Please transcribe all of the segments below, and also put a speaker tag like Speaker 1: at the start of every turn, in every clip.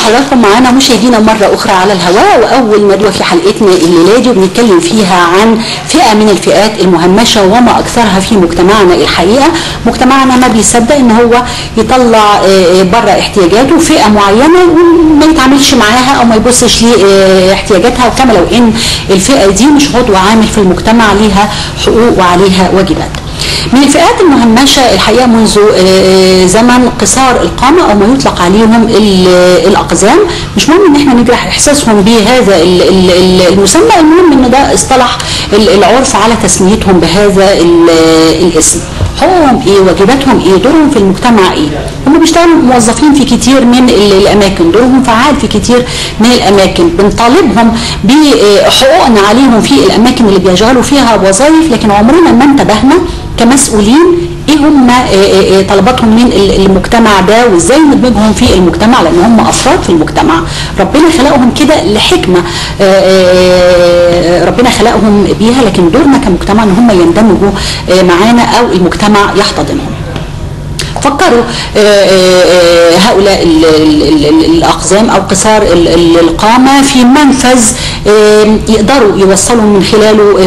Speaker 1: بحضراتكم معانا مشاهدينا مرة أخرى على الهواء، وأول ندوة في حلقتنا الليلة دي وبنتكلم فيها عن فئة من الفئات المهمشة وما أكثرها في مجتمعنا. الحقيقة مجتمعنا ما بيصدق إن هو يطلع بره احتياجاته فئة معينة وما يتعاملش معاها أو ما يبصش لاحتياجاتها، وكما لو إن الفئة دي مش عضو عامل في المجتمع، ليها حقوق وعليها واجبات. من الفئات المهمشة الحقيقة منذ زمن قصار القامة أو ما يطلق عليهم الأقزام. مش مهم إن احنا نجرح إحساسهم بهذا المسمى، المهم إن ده اصطلح العرف على تسميتهم بهذا الاسم. حقوقهم إيه؟ واجباتهم إيه؟ دورهم في المجتمع إيه؟ هم بيشتغلوا موظفين في كتير من الأماكن، دورهم فعال في كتير من الأماكن، بنطالبهم بحقوقنا عليهم في الأماكن اللي بيشغلوا فيها وظائف، لكن عمرنا ما انتبهنا كمسؤولين ايه هم طلباتهم من المجتمع ده وازاي ندمجهم في المجتمع، لان هم افراد في المجتمع، ربنا خلقهم كده لحكمه ربنا خلقهم بيها، لكن دورنا كمجتمع ان هم يندمجوا معانا او المجتمع يحتضنهم. فكروا هؤلاء الأقزام أو قصار القامة في منفذ يقدروا يوصلوا من خلاله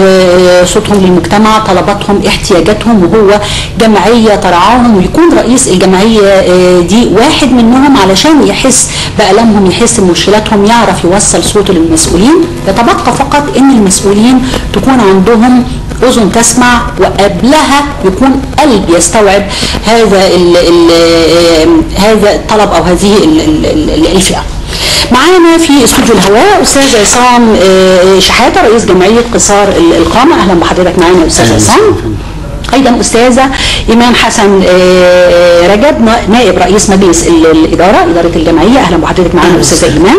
Speaker 1: صوتهم للمجتمع، طلباتهم، احتياجاتهم، وهو جمعية ترعاهم، ويكون رئيس الجمعية دي واحد منهم علشان يحس بألمهم، يحس بمشكلاتهم، يعرف يوصل صوته للمسؤولين. يتبقى فقط ان المسؤولين تكون عندهم أذن تسمع، وقبلها يكون قلب يستوعب هذا الطلب أو هذه الفئة. معانا في استوديو الهواء أستاذ عصام شحاتة رئيس جمعية قصار القامة. أهلا بحضرتك معانا يا أستاذ عصام. أيضا أستاذة إيمان حسن رجب نائب رئيس مجلس إدارة الجمعية. أهلا بحضرتك معانا أستاذة إيمان.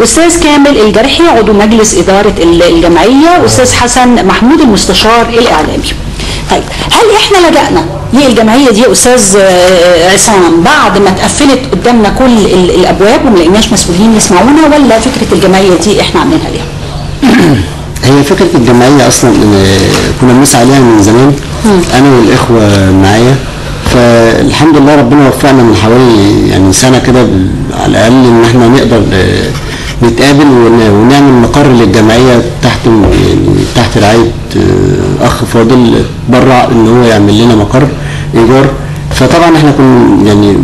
Speaker 1: أستاذ كامل الجرحي عضو مجلس إدارة الجمعية. أستاذ حسن محمود المستشار الإعلامي. طيب، هل إحنا لجأنا للجمعية دي يا أستاذ عصام بعد ما اتقفلت قدامنا كل الأبواب وما لقيناش مسؤولين يسمعونا، ولا فكرة الجمعية دي إحنا عاملينها ليه؟
Speaker 2: هي فكرة الجمعية أصلا كنا بنسعى عليها من زمان، أنا والإخوة معايا، فالحمد لله ربنا وفقنا من حوالي يعني سنة كده على الأقل إن احنا نقدر نتقابل ونعمل مقر للجمعية تحت رعاية أخ فاضل تبرع إن هو يعمل لنا مقر إيجار. فطبعا احنا كنا يعني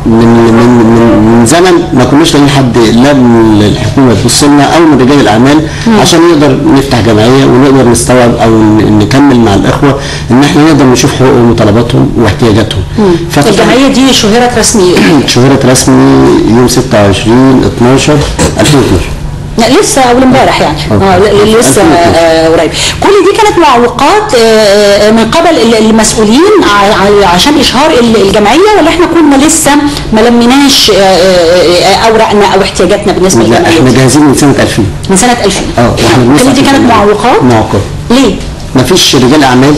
Speaker 2: من زمن ما كناش لاقيين حد لا من الحكومه تبص لنا او من رجال الاعمال عشان نقدر نفتح جمعيه ونقدر نستوعب او نكمل مع الاخوه ان احنا نقدر نشوف حقوقهم وطلباتهم واحتياجاتهم.
Speaker 1: الجمعيه دي شهرت رسمي؟
Speaker 2: شهرت رسمي يوم 26/12/2012.
Speaker 1: لا لسه اول امبارح يعني لسه قريب. كل دي كانت معوقات من قبل المسؤولين عشان اشهار الجمعيه، ولا احنا كنا لسه ما لميناش اوراقنا او احتياجاتنا بالنسبه للجمعيه؟
Speaker 2: لا احنا جاهزين من سنه 2000.
Speaker 1: من سنه 2000. كل دي كانت معوقات؟
Speaker 2: معوقات.
Speaker 1: ليه؟
Speaker 2: مفيش رجال اعمال،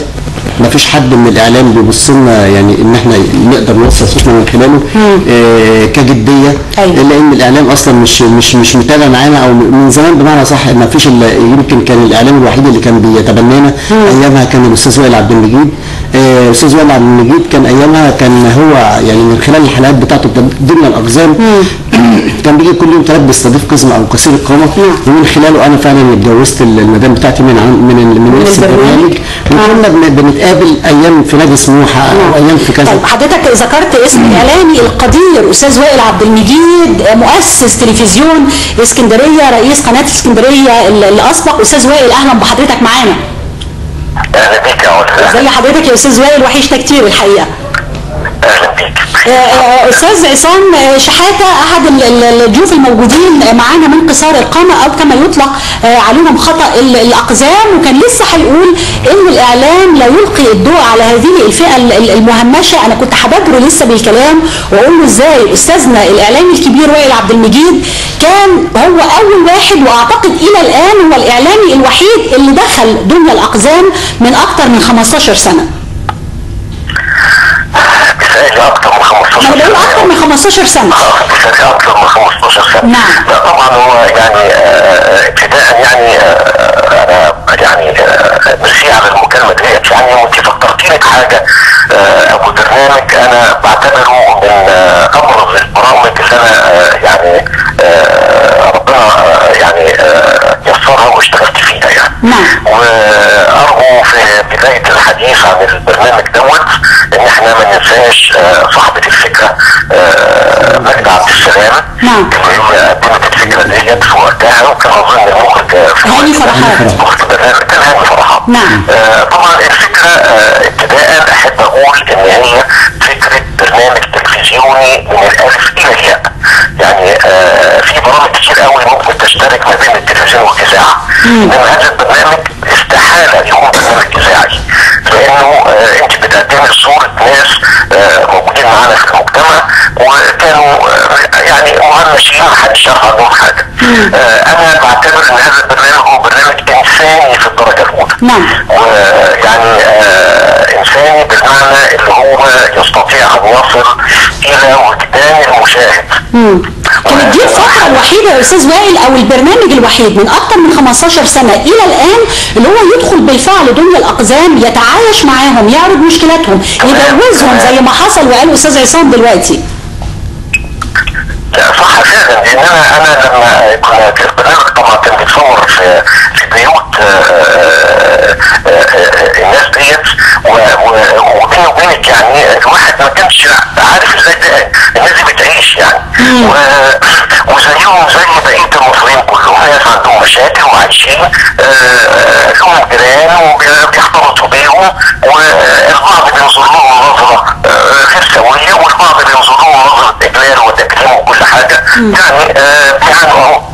Speaker 2: ما فيش حد من الاعلام بيبص لنا يعني ان احنا نقدر نوصل صوتنا من خلاله كجديه. أيوة. لان الاعلام اصلا مش متابع معانا او من زمان بمعنى صح. ما فيش الا يمكن كان الاعلام الوحيد اللي كان بيتبنانا ايامها كان الاستاذ وائل عبد المجيد. الاستاذ وائل عبد المجيد كان ايامها كان هو يعني من خلال الحلقات بتاعته ضمن الاقزام كان بيجي كل يوم 3 بيستضيف قزم او قصير القامه، ومن خلاله انا فعلا اتجوزت المدام بتاعتي من نفس البرنامج، وكنا بنتقابل ايام في نادي سموحه او ايام في كذا.
Speaker 1: طيب حضرتك ذكرت اسم الاعلامي القدير استاذ وائل عبد المجيد، مؤسس تلفزيون اسكندريه، رئيس قناه اسكندريه الاسبق. استاذ وائل اهلا بحضرتك معانا.
Speaker 3: اهلا بيك يا استاذ.
Speaker 1: ازي حضرتك يا استاذ وائل؟ وحشنا كتير الحقيقه.
Speaker 3: اهلا بيك.
Speaker 1: استاذ عصام شحاته احد الضيوف الموجودين معانا من قصار القامه او كما يطلق عليهم خطا الاقزام، وكان لسه هيقول ان الاعلام لا يلقي الضوء على هذه الفئه المهمشه. انا كنت هبادره لسه بالكلام واقول له ازاي استاذنا الاعلامي الكبير وائل عبد المجيد كان هو اول واحد، واعتقد الى الان هو الاعلامي الوحيد اللي دخل دنيا الاقزام من اكثر من 15 سنه.
Speaker 3: بيسألني أكتر من 15 سنة.
Speaker 1: أنا بقول أكتر من 15 سنة.
Speaker 3: بيسألني أكتر من 15 سنة.
Speaker 1: نعم.
Speaker 3: لا طبعا هو يعني ابتداء يعني أنا يعني ميرسي على المكالمة ديت يعني، وأنت فكرتيني بحاجة أو برنامج أنا بعتبره من أبرز البرامج اللي أنا يعني ربنا يعني يسرها واشتغلت فيها يعني.
Speaker 1: نعم.
Speaker 3: وارجو في بدايه الحديث عن البرنامج دوت ان احنا ما ننساش صاحبه الفكره ماجدة عبد السلام.
Speaker 1: نعم.
Speaker 3: اللي هي قدمت الفكره ديت في وقتها، وكان اظن المخرج
Speaker 1: هاني فرحات.
Speaker 3: كان هاني فرحات.
Speaker 1: نعم.
Speaker 3: طبعا الفكره ابتداء احب اقول ان هي فكره برنامج تلفزيوني من الالف الى الياء. يعني في برامج كتير قوي ممكن تشترك ما بين التلفزيون والاذاعه، انما هذا البرنامج استحاله يكون برنامج اذاعي، لانه انت بتقدمي صوره ناس موجودين معانا في المجتمع وكانوا يعني مهمشين محدش يعرف عنهم حاجه. انا بعتبر ان هذا البرنامج هو برنامج انساني في الدرجه الاولى.
Speaker 1: نعم.
Speaker 3: ويعني انساني بالمعنى اللي هو يستطيع ان يصل الى وجدان المشاهد.
Speaker 1: كانت دي الفترة الوحيدة يا أستاذ وائل أو البرنامج الوحيد من أكثر من 15 سنة إلى الآن اللي هو يدخل بالفعل دنيا الأقزام، يتعايش معاهم، يعرض مشكلاتهم، يجوزهم زي ما حصل وقال أستاذ عصام دلوقتي.
Speaker 3: صح فعلا، لان انا لما كنا البرنامج طبعا كان بيتصور في بيوت الناس ديت، وبيني وبينك يعني الواحد ما كانش عارف ازاي الناس دي بتعيش يعني. وزيهم زي بقيه المصريين كلهم، ناس عندهم مشاكل وعايشين لهم جيران وبيختلطوا بيهم، والبعض بينظر لهم نظره غير سويه، والبعض بينظر لهم نظره اجلال وتكريم وكل حاجه. يعني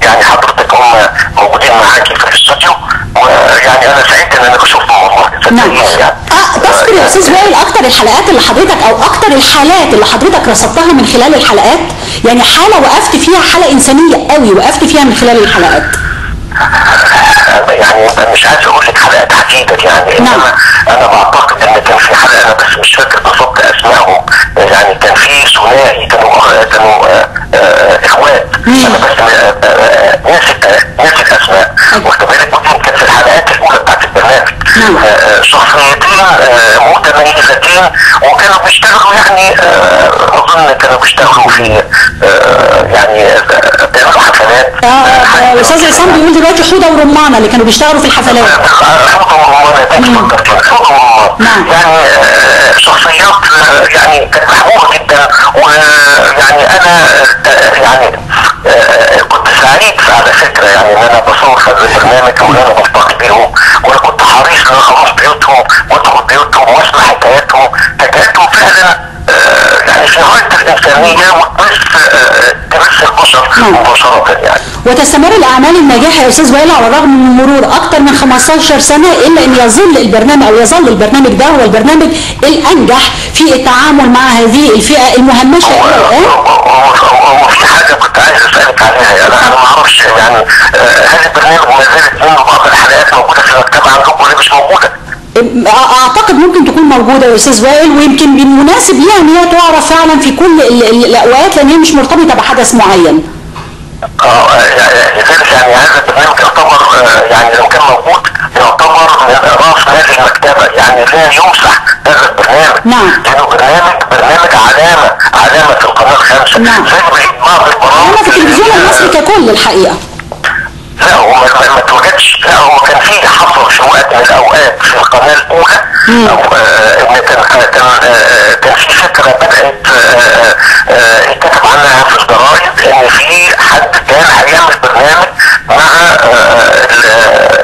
Speaker 3: يعني حضرتك هم موجودين معاكي في الاستوديو، ويعني انا سعيد ان انا بشوفهم والله.
Speaker 1: نعم.
Speaker 3: يعني
Speaker 1: تذكر يا استاذ وائل اكتر الحلقات اللي حضرتك او اكتر الحالات اللي حضرتك رصدتها من خلال الحلقات؟ يعني حاله وقفت فيها، حاله انسانيه قوي وقفت فيها من خلال الحلقات.
Speaker 3: يعني مش عايز اقول لك حلقات حديدة يعني.
Speaker 1: نعم.
Speaker 3: انما انا بعتقد ان كان في حلقه، انا بس مش فاكر بالظبط اسمائهم، يعني كان في ثنائي كانوا اخوات. انا بس ناسي الاسماء، واخد بالك؟ ودي كانت في الحلقات الاولى بتاعت البرنامج. شخصيتين متميزتين، وكانوا بيشتغلوا يعني اظن كانوا بيشتغلوا في يعني بيعملوا حفلات.
Speaker 1: الاستاذ عصام بيقول دلوقتي حوده ورمانه اللي كانوا بيشتغلوا في الحفلات.
Speaker 3: حوده ورمانه يعني شخصيات يعني كانت محبوبه جدا. ويعني انا يعني كنت سعيد على فكره يعني ان انا بصور هذا البرنامج وان انا بلتقي بيهم، وانا كنت حريص ان انا اروح بيوتهم وادخل بيوتهم واسمع حكاياتهم فعلا يعني في غايه الانسانيه وتمس البشر مباشره يعني.
Speaker 1: وتستمر الاعمال الناجحه يا استاذ وائل على الرغم من مرور اكثر من 15 سنه، الا ان يظل البرنامج ده هو البرنامج الانجح في التعامل مع هذه الفئه المهمشه الى الان.
Speaker 3: هو في حاجه كنت عايز اسالك عليها يعني. انا ما اعرفش يعني هل البرنامج ما زالت منه بعض الحلقات موجوده في المكتبه عندكم ولا مش موجوده؟
Speaker 1: اعتقد ممكن تكون موجوده يا استاذ وائل، ويمكن بالمناسب ليها ان هي تعرف فعلا في كل الاوقات لان هي مش مرتبطه بحدث معين.
Speaker 3: لذلك يعني هذا البرنامج يعتبر يعني لو كان موجود يعتبر من راس هذه المكتبه، يعني لا يمسح هذا البرنامج.
Speaker 1: نعم.
Speaker 3: لانه برنامج علامه في القناه الخامسه.
Speaker 1: نعم.
Speaker 3: زي بقيه بعض البرامج.
Speaker 1: علامه في التلفزيون المصري ككل الحقيقه.
Speaker 3: لا هو ما اتوجدش، لا هو كان في حصل في وقت من الاوقات في القناه الاولى ان كان في فكره بدات يتكتب عنها في الجرايد ان في حد كان هيعمل برنامج مع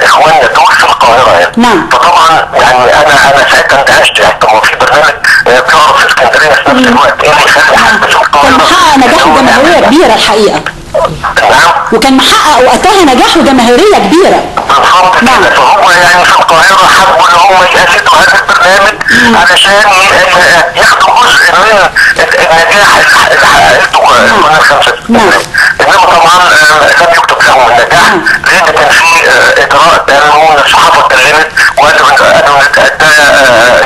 Speaker 3: اخواننا دول في القاهره يعني.
Speaker 1: نعم.
Speaker 3: فطبعا يعني انا ساعتها اندهشت، يعني طب في برنامج بيعرض في اسكندريه في نفس الوقت، ايه اللي يخلي حد في القاهره؟
Speaker 1: كان محقق نجاح وجماهيريه كبيره الحقيقه.
Speaker 3: نعم.
Speaker 1: وكان محقق وقتها نجاح وجماهيريه كبيره.
Speaker 3: بالظبط كده. فهو يعني في القاهره حبوا ان هم يقلدوا هذا البرنامج علشان ياخدوا جزء من النجاح اللي حققته القناه الخامسه. انما طبعا لم يكتب لهم النجاح لان كان في اجراء قانون الصحافه اتكلمت وقالوا ده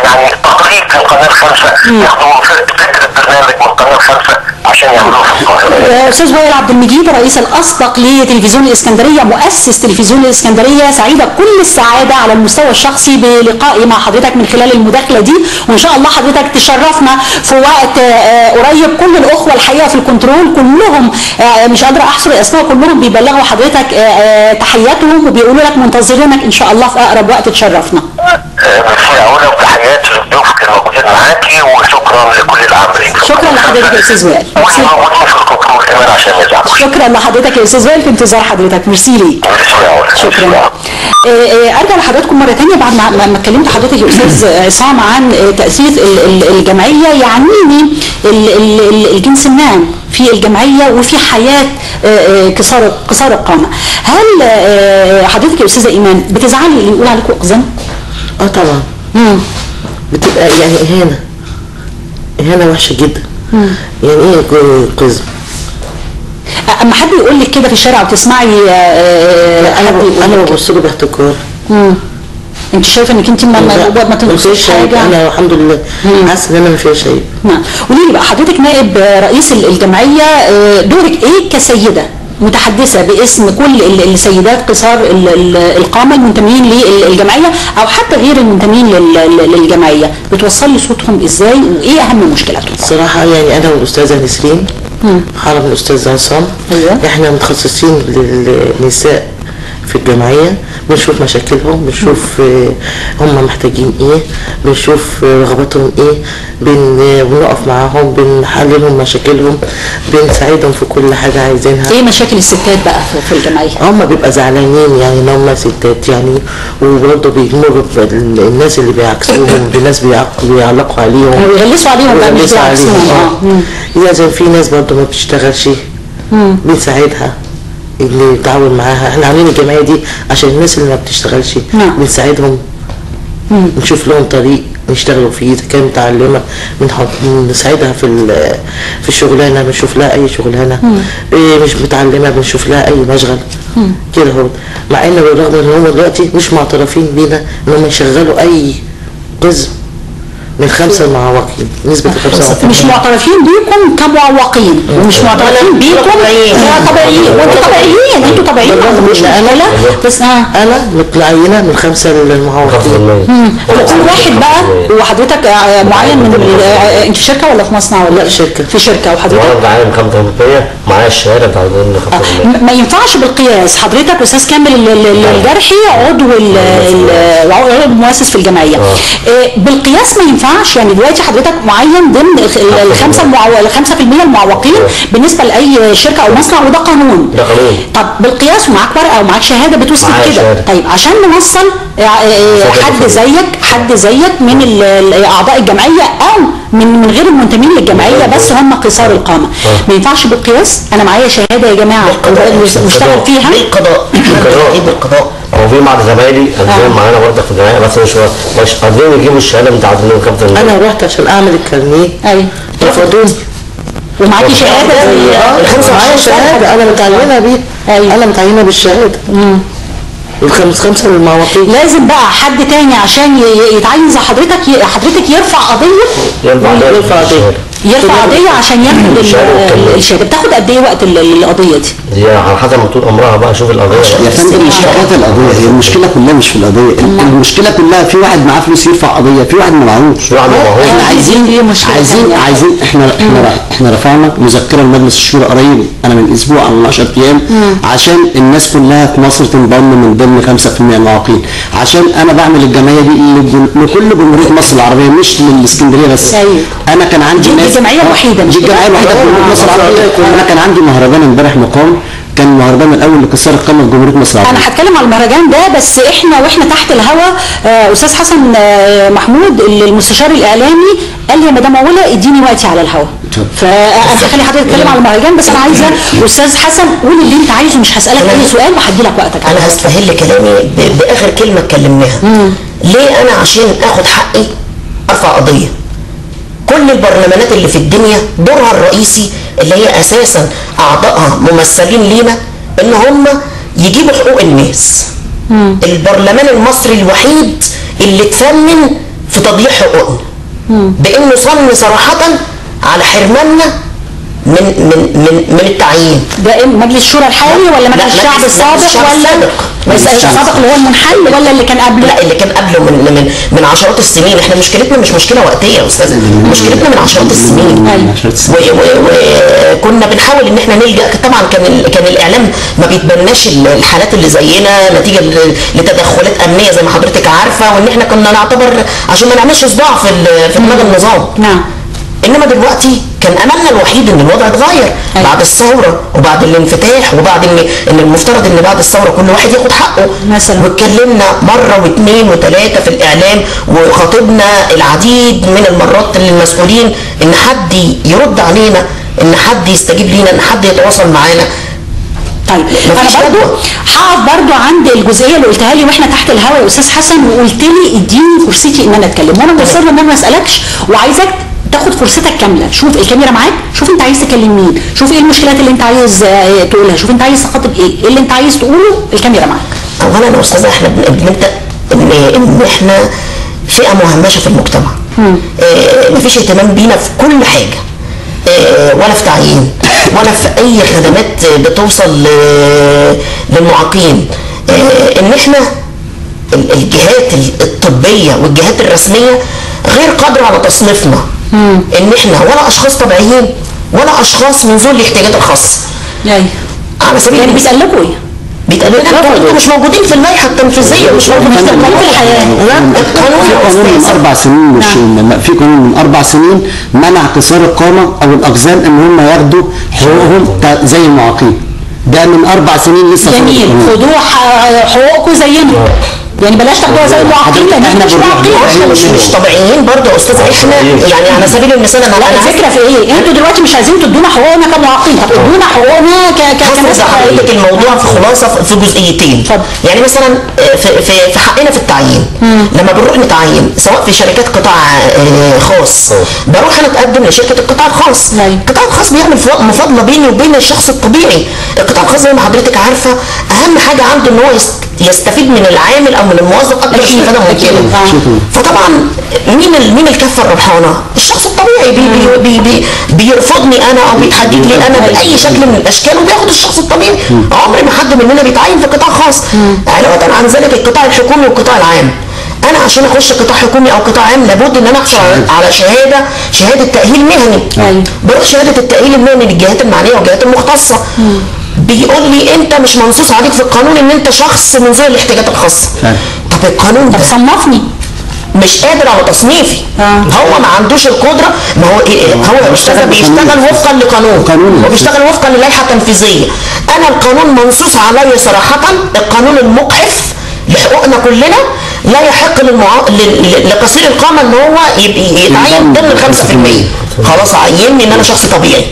Speaker 3: يعني تقليد للقناه الخامسه، ياخدوا فكره البرنامج من القناه كمان 5 عشان يعملوها في القاهره.
Speaker 1: استاذ وائل عبد المجيد الرئيس الاسبق لتلفزيون الاسكندريه، مؤسس تلفزيون الاسكندريه، سعيده كل السعاده على المستوى الشخصي بلقائي مع حضرتك من خلال المداخله دي، وان شاء الله حضرتك تشرفنا في وقت قريب. كل الاخوه الحقيقه في الكنترول كلهم مش قادره احصر الاسماء، كلهم بيبلغوا حضرتك تحياتهم وبيقولوا لك منتظرينك ان شاء الله في اقرب وقت تشرفنا.
Speaker 3: ميرسي اولا، وتحياتي للضيوف الموجودين معاكي، وشكرا لكل العاملين.
Speaker 1: شكرا لحضرتك يا استاذ وائل.
Speaker 3: موجودين في الكنترول كمان عشان يزعلوا.
Speaker 1: شكرا لحضرتك يا استاذ وائل، في انتظار حضرتك. ميرسي ليك. شكرا. ارجع لحضراتكم مره ثانيه بعد ما اتكلمت حضرتك يا استاذ عصام عن تاسيس الجمعيه. يعنيني الجنس الناعم في الجمعيه وفي حياه قصار القامه. هل حضرتك يا استاذه ايمان بتزعلي اللي يقول عليكم اقزام؟
Speaker 4: طبعا. بتبقى يعني اهانه وحشه جدا. يعني ايه قزم؟
Speaker 1: اما حد يقول لك كده في الشارع وتسمعي
Speaker 4: انا ببص له باحتكار.
Speaker 1: انت شايفه انك انت ما تنقصيش حاجه؟
Speaker 4: انا الحمد لله حاسه ان انا ما فيهاش عيب.
Speaker 1: نعم. قولي لي بقى حضرتك نائب رئيس الجمعيه، دورك ايه كسيده متحدثه باسم كل السيدات قصار القامه المنتمين للجمعيه او حتى غير المنتمين للجمعيه؟ بتوصلي صوتهم ازاي وايه اهم مشكلاتهم؟
Speaker 4: الصراحه يعني انا والاستاذه نسرين حرم الاستاذ عصام، احنا متخصصين للنساء في الجمعيه، بنشوف مشاكلهم، بنشوف هم محتاجين ايه، بنشوف رغباتهم ايه، بنقف معاهم، بنحللهم مشاكلهم، بنساعدهم في كل حاجه عايزينها.
Speaker 1: ايه مشاكل الستات بقى في الجمعيه؟
Speaker 4: هم بيبقى زعلانين يعني ان هم ستات يعني، وبرضه بيمروا الناس اللي بيعكسوهم بناس بيعلقوا عليهم
Speaker 1: ويغلسوا عليهم بقى، مش بيعكسوهم.
Speaker 4: لازم في ناس برضه ما بتشتغلش بنساعدها اللي يتعاون معاها. احنا عاملين الجمعيه دي عشان الناس اللي ما بتشتغلش بنساعدهم، نشوف لهم طريق يشتغلوا فيه. اذا كانت متعلمه بنساعدها في الشغلانه، بنشوف لها اي شغلانه. مش متعلمه بنشوف لها اي مشغل كده. هو مع ان بالرغم ان هم دلوقتي مش معترفين بينا ان هم يشغلوا اي قسم من 5 المعوقين، نسبة 5.
Speaker 1: مش معترفين بيكم كمعوقين ومش معترفين بيكم طبيعيين، وانتوا طبيعيين، انتوا طبيعيين مش مشكلة. بس
Speaker 4: انا متعينة من 5 المعوقين.
Speaker 1: كل واحد بقى، وحضرتك معين من انت في شركة ولا في مصنع ولا؟
Speaker 4: لا شركة.
Speaker 1: في شركة. وحضرتك؟
Speaker 5: وانا متعين كام طبيعية معايا الشهادة بتاع
Speaker 1: ما ينفعش بالقياس. حضرتك استاذ كامل الجرحي عضو مؤسس في الجمعية. بالقياس ما ينفعش. يعني دلوقتي حضرتك معين ضمن ال 5% المعوقين بالنسبه لاي شركه او مصنع، وده قانون.
Speaker 5: ده قانون.
Speaker 1: طب بالقياس ومعاك ورقه ومعاك شهاده بتثبت كده. طيب عشان نوصل حد زيك من اعضاء الجمعيه او من غير المنتمين للجمعيه بس هم قصار القامه، ما ينفعش بالقياس. انا معايا شهاده يا جماعه واشتغل فيها
Speaker 5: بالقضاء. هو في بعض زمايلي قدموا معانا برضه في الجمعيه بس مش قادرين يجيبوا الشهاده بتاعت كابتن.
Speaker 4: انا رحت عشان اعمل الكارنيه.
Speaker 1: ايوه.
Speaker 4: رفضوني.
Speaker 1: ومعاكي شهاده؟
Speaker 4: معايا شهاده انا متعينه بيها. انا متعينه بالشهاده. ال5 المعوقين.
Speaker 1: لازم بقى حد تاني عشان يتعين زي حضرتك يرفع قضيه عشان ياخد الشهاده. بتاخد قد ايه وقت القضيه دي؟
Speaker 5: دي على حسب طول عمرها بقى. شوف القضيه
Speaker 2: يا فندم، مش حكايه القضيه، هي المشكله كلها مش في القضيه. المشكله كلها في واحد معاه فلوس يرفع قضيه، في واحد ما معهوش. احنا عايزين احنا رفعنا مذكره لمجلس الشورى قريب، انا من اسبوع او من 10 ايام، عشان الناس كلها في مصر تنضم من ضمن 5% المعوقين. عشان انا بعمل الجمعيه دي لكل جمهوريه مصر العربيه، مش للاسكندريه بس. انا كان عندي
Speaker 1: دي الجمعيه الوحيده
Speaker 2: في جمهوريه مصر العربيه. انا كان عندي مهرجان امبارح مقام، كان المهرجان الاول لقصار القامه في جمهوريه مصر العربيه.
Speaker 1: انا هتكلم على المهرجان ده، بس واحنا تحت الهوا استاذ حسن محمود المستشار الاعلامي قال لي يا مدام علا اديني وقتي على الهوا، فانا هخلي حضرتك تتكلم على المهرجان. بس انا عايزه استاذ حسن قول اللي انت عايزه، مش هسالك اي سؤال وهدي لك وقتك.
Speaker 6: انا هستهل كلامي باخر كلمه اتكلمناها. ليه انا عشان اخد حقي ارفع قضيه؟ كل البرلمانات اللي في الدنيا دورها الرئيسي اللي هي اساسا اعضائها ممثلين لينا ان هم يجيبوا حقوق الناس. البرلمان المصري الوحيد اللي اتفنن في تضييع حقوقنا، بانه صن صراحه على حرماننا من التعيين.
Speaker 1: ده مجلس الشورى الحالي ولا مجلس الشعب السابق ولا مجلس السابق اللي هو المنحل ولا اللي كان قبله؟
Speaker 6: لا اللي كان قبله من عشرات السنين. احنا مشكلتنا مش مشكله وقتيه يا استاذه، مشكلتنا من عشرات السنين. وكنا بنحاول ان احنا نلجا. طبعا كان الاعلام ما بيتبناش الحالات اللي زينا نتيجه لتدخلات امنيه زي ما حضرتك عارفه، وان احنا كنا نعتبر عشان ما نعملش صداع في دماغ النظام.
Speaker 1: نعم.
Speaker 6: انما دلوقتي كان املنا الوحيد ان الوضع اتغير بعد الثوره وبعد الانفتاح وبعد ان المفترض ان بعد الثوره كل واحد ياخد حقه
Speaker 1: مثلا.
Speaker 6: واتكلمنا مره واثنين وثلاثه في الاعلام وخاطبنا العديد من المرات للمسؤولين ان حد يرد علينا، ان حد يستجيب لينا، ان حد يتواصل معانا.
Speaker 1: طيب انا برضو هقف برضو عند الجزئيه اللي قلتها لي واحنا تحت الهواء يا استاذ حسن، وقلت لي اديني فرصتي ان انا اتكلم، وانا مصر ان انا ما اسالكش وعايزك تاخد فرصتك كامله. شوف الكاميرا معاك، شوف انت عايز تكلم مين، شوف ايه المشكلات اللي انت عايز تقولها، شوف انت عايز تخاطب ايه اللي انت عايز تقوله، الكاميرا معاك.
Speaker 6: اولا يا استاذه احنا بنبدا ان احنا فئه مهمشه في المجتمع. مفيش اهتمام بينا في كل حاجه، ولا في تعيين ولا في اي خدمات بتوصل للمعاقين. ان احنا الجهات الطبيه والجهات الرسميه غير قادره على تصنيفنا ان احنا ولا اشخاص طبيعيين ولا اشخاص من ذوي الاحتياجات الخاصه.
Speaker 1: على سبيل يعني بيتقلبوا ايه؟
Speaker 6: بيتقلبوا انتوا مش موجودين في اللائحه التنفيذيه، مش موجودين في قانون الحياه.
Speaker 2: القانون من 4 سنين، مش في قانون من 4 سنين منع قصار القامه او الاقزام ان هم ياخدوا حقوقهم زي المعاقين. ده من 4 سنين لسه.
Speaker 1: جميل، خدوا حقوقكم زينا. يعني بلاش تاخدوها زي المعاقين لان احنا مش معاقين،
Speaker 6: احنا مش طبيعيين برضه يا استاذ. احنا يعني على سبيل المثال انا
Speaker 1: الفكره في ايه؟ انتوا دلوقتي مش عايزين تدونا حقوقنا كمعاقين، طب ادونا حقوقنا
Speaker 6: كناس. حضرتك الموضوع في خلاصه في جزئيتين. يعني مثلا في حقنا في التعيين، لما بنروح نتعين سواء في شركات قطاع خاص، بروح انا اتقدم لشركه القطاع الخاص. القطاع الخاص بيعمل مفاضله بيني وبين الشخص الطبيعي. القطاع الخاص زي ما حضرتك عارفه اهم حاجه عنده ان هو يستفيد من العامل او من الموظف اكتر استفاده ممكنه. فطبعا مين الكفه الربحانه؟ الشخص الطبيعي. بيرفضني انا او بيتحدد لي انا باي شكل من الاشكال وبياخد الشخص الطبيعي. عمر ما حد مننا بيتعين في قطاع خاص. علاوه عن ذلك القطاع الحكومي والقطاع العام، انا عشان اخش قطاع حكومي او قطاع عام لابد ان انا احصل على شهاده تاهيل مهني. بروح شهاده التاهيل المهني للجهات المعنيه والجهات المختصه، بيقول لي انت مش منصوص عليك في القانون ان انت شخص من ذوي الاحتياجات الخاصه. طب القانون ده
Speaker 1: صنفني
Speaker 6: مش قادر على تصنيفي. هو ما عندوش القدره. ما هو هو بيشتغل وفقا لقانون وبيشتغل وفقا للائحه التنفيذيه. انا القانون منصوص عليا صراحه، القانون المجحف لحقوقنا كلنا لا يحق لقصير القامه ان هو يتعين ضمن 5%. خلاص عيني ان انا شخص طبيعي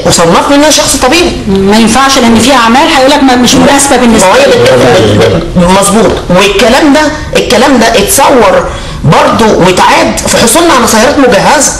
Speaker 6: وصنفني ان انا شخص طبيعي.
Speaker 1: ما ينفعش لان في اعمال هيقول لك مش مناسبه بالنسبه لي.
Speaker 6: مظبوط. والكلام ده اتصور برضه واتعاد في حصولنا على سيارات مجهزه.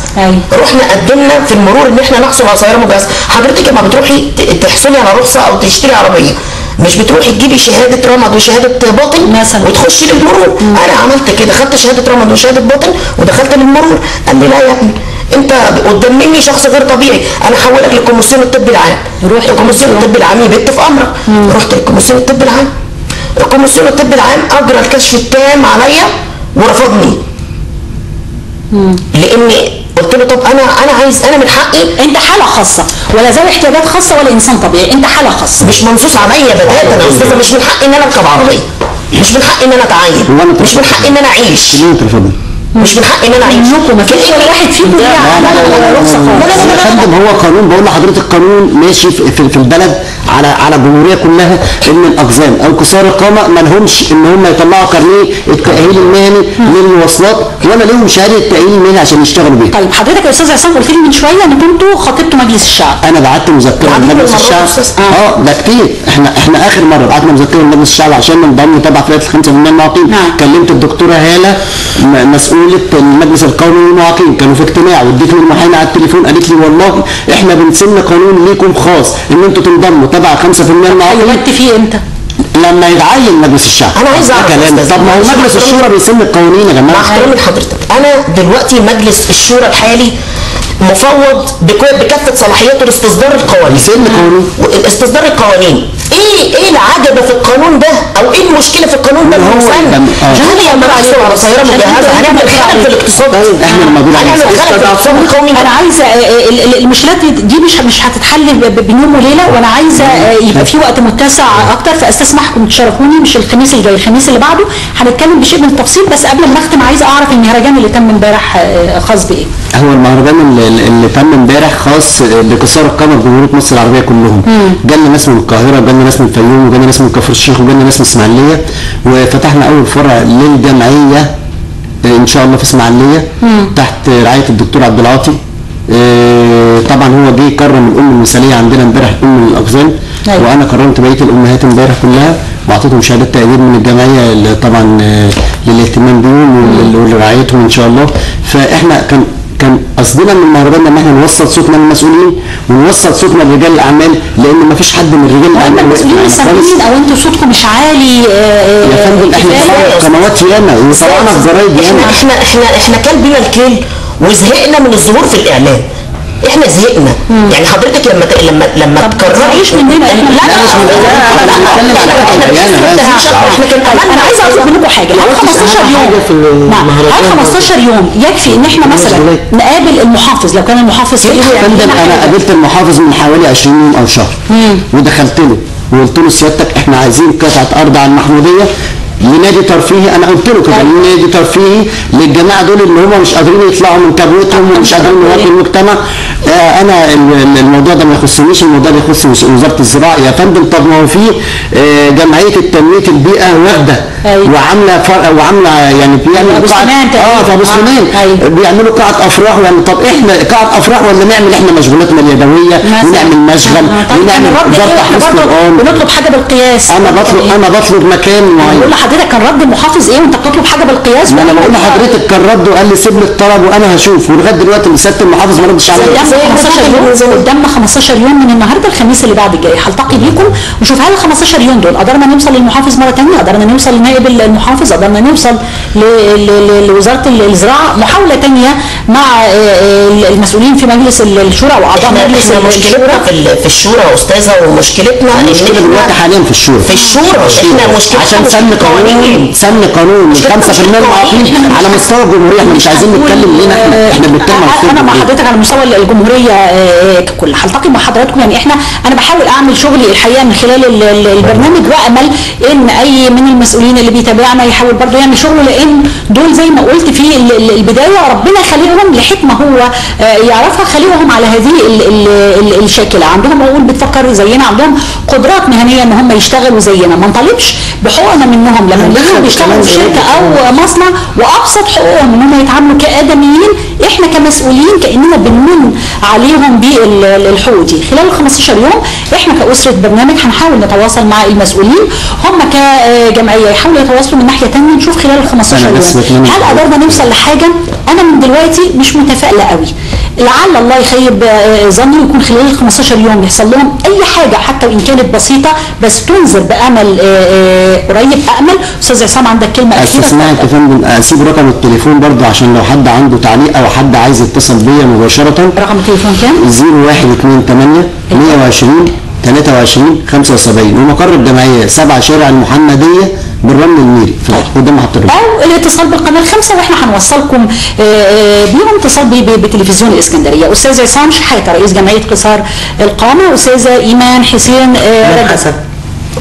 Speaker 6: رحنا قدمنا في المرور ان احنا نحصل على سياره مجهزه. حضرتك لما بتروحي تحصلي على رخصه او تشتري عربيه مش بتروحي تجيبي شهاده رمد وشهاده باطن وتخشي للمرور. انا عملت كده، خدت شهاده رمد وشهاده باطن ودخلت للمرور. قال لي لا يا ابني انت قدام مني شخص غير طبيعي، انا هحولك للكوميسيون الطبي العام. الكوميسيون الطبي العام يبت في امرك. رحت للكوميسيون الطبي العام. الكوميسيون الطبي العام اجرى الكشف التام عليا ورفضني. لاني قلت له طب انا عايز، انا من حقي.
Speaker 1: انت حاله خاصه ولا ذوي احتياجات خاصه ولا انسان طبيعي، انت حاله خاصه
Speaker 6: مش منصوص عليا بتاتا يا استاذه. مش من حقي ان انا اركب عربيه، مش من حقي ان انا اتعين، مش من حقي ان انا اعيش، مش من حقي ان انا اعيش.
Speaker 1: ما فيش ولا واحد فيكم ليه رخصه خالص.
Speaker 2: يا فندم هو قانون، بقول لحضرتك قانون ماشي في البلد على الجمهوريه كلها ان الاقزام او قصار القامه ما لهمش ان هم يطلعوا كارنيه التاهيل المهني للمواصلات ولا لهم شهاده التاهيل المهني عشان يشتغلوا بيها.
Speaker 1: طيب حضرتك يا استاذ عصام قلت لي من شويه ان كنتوا خاطبتوا مجلس الشعب.
Speaker 2: انا بعت مذكره لمجلس الشعب. ده كتير. احنا اخر مره بعتنا مذكره لمجلس الشعب عشان ننضم تبع فئه 5% من المعاقين. كلمت الدكتوره هاله مسؤوله المجلس القومي للمعاقين، كانوا في اجتماع واديتني المحامي على التليفون قالت لي والله احنا بنسن قانون ليكم خاص ان انتوا تنضموا تبع 5% من المعاقين.
Speaker 1: قلت فيه امتى؟
Speaker 2: لما يتعين مجلس الشعب.
Speaker 6: انا عايز اعرف
Speaker 2: طب ما هو مجلس الشورى بيسن القوانين يا جماعه.
Speaker 6: مع احترامي لحضرتك، انا دلوقتي مجلس الشورى الحالي مفوض بكافه صلاحياته لاستصدار القوانين. استصدار القوانين. ايه العجب في القانون ده او ايه المشكله في القانون ده؟ هل هي مراحل ولا طياره مجهزه؟ هنعمل خلل في الاقتصاد.
Speaker 2: احنا لما
Speaker 6: هنعمل خلل في الاقتصاد القومي.
Speaker 1: انا عايزه المشكلات دي مش هتتحل بيوم وليله، وانا عايزه يبقى في وقت متسع اكتر، فاستسمحكم تشاركوني مش الخميس الجاي، الخميس اللي بعده هنتكلم بشيء من التفصيل. بس قبل ما نختم عايزه اعرف المهرجان اللي تم امبارح خاص بايه؟
Speaker 2: هو المهرجان اللي تم امبارح خاص بقصار القامه بجمهوريه مصر العربيه كلهم. جالنا ناس من القاهره، وجالنا ناس من الفيوم، وجالنا ناس من كفر الشيخ، وجالنا ناس من اسماعيليه، وفتحنا اول فرع للجمعيه ان شاء الله في اسماعيليه تحت رعايه الدكتور عبد العاطي. طبعا هو جه كرم الام المثاليه عندنا امبارح، ام الاقزام، وانا كرمت بقيه الامهات امبارح كلها واعطيتهم شهادات تقدير من الجمعيه طبعا للاهتمام بيهم ولرعايتهم ان شاء الله. فاحنا كان قصدنا من المهرجان ان احنا نوصل صوتنا للمسؤولين ونوصل صوتنا لرجال الاعمال، لان ما فيش حد من رجال الاعمال
Speaker 1: المسؤولين السامعين او انتوا صوتكم مش عالي.
Speaker 2: يا فندم احنا قنوات ياما وطلعنا في جرايد ياما.
Speaker 6: احنا كان بينا الكيل وزهقنا من الظهور في الاعلام. احنا زهقنا. يعني حضرتك لما
Speaker 1: تكرريش مننا. انا عايزه اطلب منكم حاجه. هل 15 يوم هل 15 يوم يكفي ان احنا مثلا نقابل المحافظ لو كان المحافظ في
Speaker 2: فندم؟ انا قابلت المحافظ من حوالي 20 يوم او شهر ودخلت له وقلت له سيادتك احنا عايزين قطعه ارض على المحموديه لنادي ترفيهي. انا قلت له كده لنادي ترفيهي للجماعه دول اللي هم مش قادرين يطلعوا من كبوتهم ومش قادرين يواجهوا المجتمع. انا الموضوع ده ما يخصنيش، الموضوع ده يخص وزاره الزراعه. يا فندم طب ما هو في جمعيه التنميه البيئه واخده وعامله يعني بيعملوا قاعه في ابو سليمان بيعملوا قاعه افراح. يعني طب احنا قاعه افراح ولا نعمل احنا مشغولاتنا اليدويه ونعمل مشغل ونعمل ضبط حسن القوم
Speaker 1: ونطلب حاجه بالقياس.
Speaker 2: انا بطلب مكان معين.
Speaker 1: بقول لحضرتك كان رد المحافظ ايه وانت بتطلب حاجه بالقياس؟
Speaker 2: ما انا بقول لحضرتك كان رد وقال لي سيب لي الطلب وانا هشوف، ولغايه دلوقتي سياده المحافظ ما ردش عليا.
Speaker 1: قدامنا 15 يوم من النهارده الخميس اللي بعد الجاي هلتقي بيكم ونشوف هل ال 15 يوم دول قدرنا نوصل للمحافظ مره ثانيه، قدرنا نوصل لنائب المحافظ، قدرنا نوصل لوزاره الزراعه، محاوله ثانيه مع المسؤولين في مجلس الشورى واعضاء مجلس
Speaker 6: الشورى. في الشورى يا استاذه، ومشكلتنا
Speaker 2: المشكله دلوقتي حاليا في الشورى.
Speaker 6: احنا مشكلتنا
Speaker 2: عشان سن قانون 5% المعاقين على مستوى الجمهوريه. احنا مش عايزين نتكلم لينا، احنا بنتكلم
Speaker 1: انا مع حضرتك على مستوى الجمهوريه ككل. هلتقي مع حضراتكم. يعني انا بحاول اعمل شغلي الحقيقه من خلال البرنامج، وامل ان اي من المسؤولين اللي بيتابعنا يحاول برضه يعمل شغله، لان دول زي ما قلت في البدايه ربنا خلقهم لحكمه هو يعرفها، خلقهم على هذه الشاكله. عندهم عقول بتفكر زينا، عندهم قدرات مهنيه ان هم يشتغلوا زينا. ما نطالبش بحقوقنا منهم لما يجوا بيشتغلوا في شركه او مصنع، وابسط حقوقهم ان هم يتعاملوا كادميين. احنا كمسؤولين كاننا بنمن عليهم بالحقوق دي. خلال ال 15 يوم احنا كاسره برنامج هنحاول نتواصل مع المسؤولين، هم كجمعيه يحاولوا يتواصلوا من ناحيه ثانيه. نشوف خلال ال 15 يوم هل قدرنا نوصل لحاجه. انا من دلوقتي مش متفائله قوي، لعل الله يخيب ظني ويكون خلال ال 15 يوم يحصل لهم اي حاجه حتى وان كانت بسيطه بس تنذر بامل قريب. امل. استاذ عصام عندك كلمه اخيره؟
Speaker 2: استسمعك يا فندم، اسيب رقم التليفون برضه عشان لو حد عنده تعليق او حد عايز يتصل بيا مباشره.
Speaker 1: رقم التليفون كام؟
Speaker 2: 0128 120 23 75 ومقر الجمعيه 7 شارع المحمديه بالرمل الميري قدام محطه الرمل.
Speaker 1: او الاتصال بالقناه الخامسه واحنا هنوصلكم بيهم اتصال بتلفزيون الاسكندريه. استاذ عصام شحاته رئيس جمعيه قصار القامه، استاذه ايمان حسين رجب،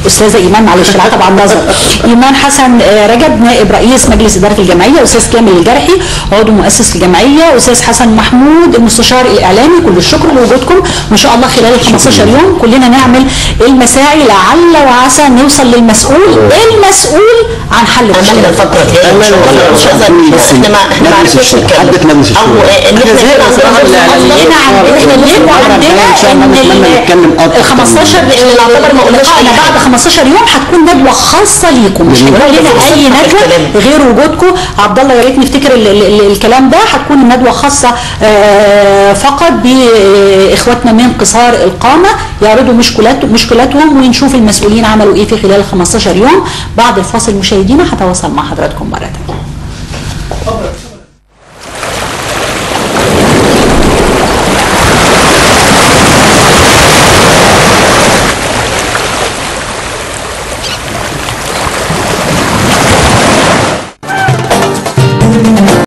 Speaker 1: استاذه ايمان معلش العتب عن نظر ايمان حسن رجب نائب رئيس مجلس اداره الجمعيه، استاذ كامل الجرحي عضو مؤسس الجمعيه، استاذ حسن محمود المستشار الاعلامي. كل الشكر لوجودكم، وان شاء الله خلال ال 15 يوم كلنا نعمل المساعي لعل وعسى نوصل للمسؤول عن حل
Speaker 6: المشكله. الفتره الجايه ان شاء الله احنا ما عرفناش نتكلم او ان
Speaker 1: احنا ال 15 نعتبر لقائنا بعد 15 يوم هتكون ندوه خاصه ليكم، مش هيكون لنا اي ندوه غير وجودكم. عبد الله يا ريت نفتكر الكلام ده. هتكون الندوه خاصه فقط باخواتنا من قصار القامه يعرضوا مشكلاتهم ونشوف المسؤولين عملوا ايه في خلال 15 يوم. بعد الفاصل مشاهدينا هتواصل مع حضراتكم مره ثانيه.